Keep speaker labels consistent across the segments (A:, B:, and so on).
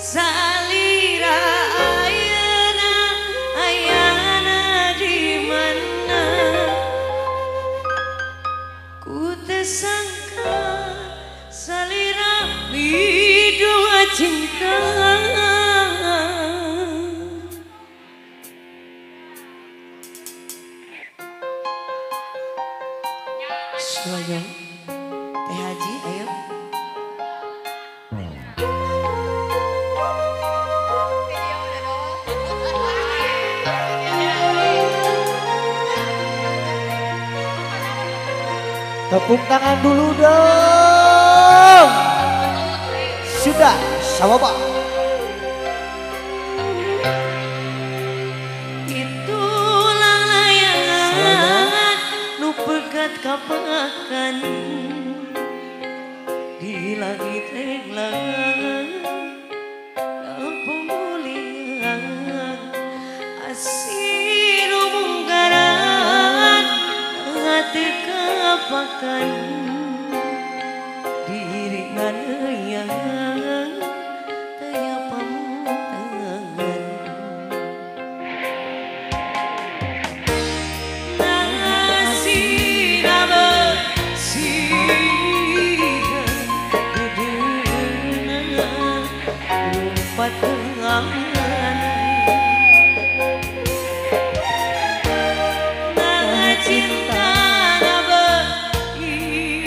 A: salira ayana ayana di mana ku tersangka salira bidua cinta Sloyong Teh Haji ayo
B: tepuk tangan dulu dong. Sudah, sama Pak.
A: itulah layangan nu pegat kapakan di langit reglang pemulihan asir munggaran hati kapakan diri yang kaya pamutangan nasira bersihan dengan lupa tangan cinta berhilang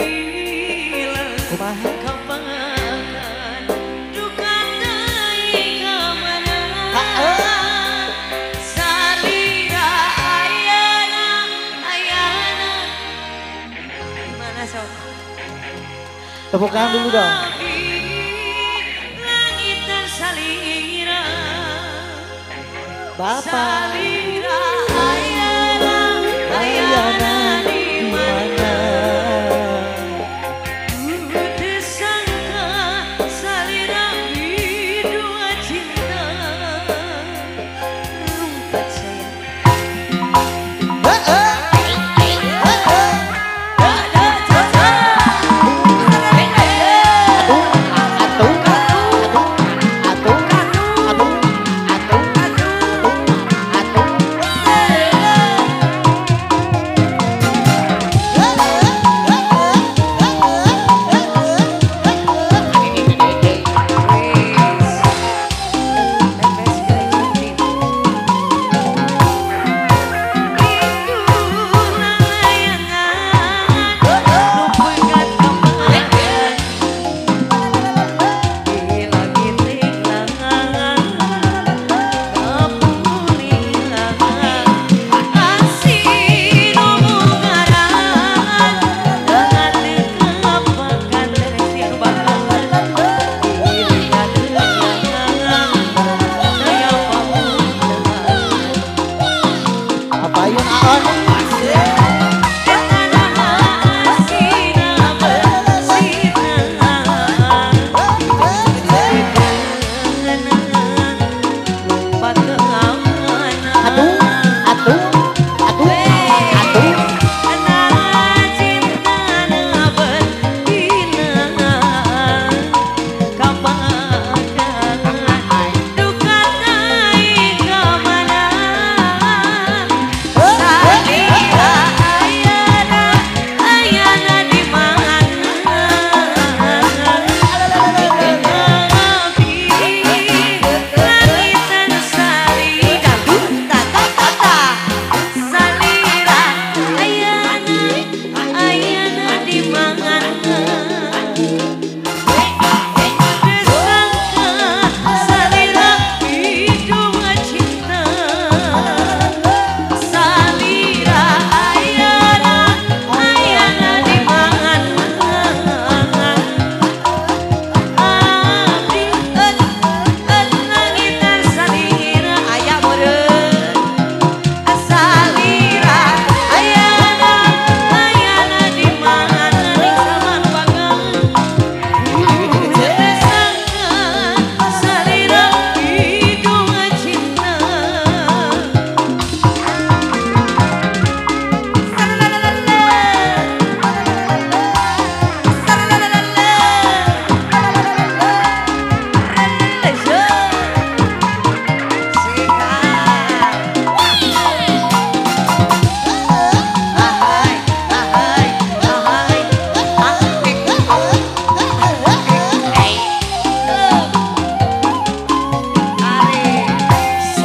A: kapan duka dari kemana salira ayana ayana gimana sob
B: Tepuk tangan dulu dong.
A: langit dan salira
B: Bapak.
A: salira ayana ayana di mana ku tersangka salira bidua cinta rumput sayang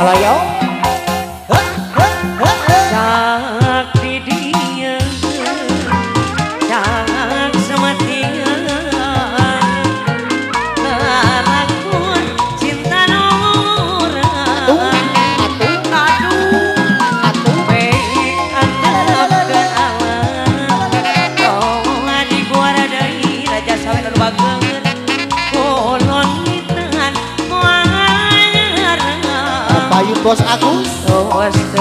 B: Alayo.
A: Sakti dia cak sematian ngalakuan cinta orang aduh baik antep ke alam oh di buara dari raja sawit anu bageun kulon ngitehan moal nyareng
B: Payung Bos Agus.
A: tos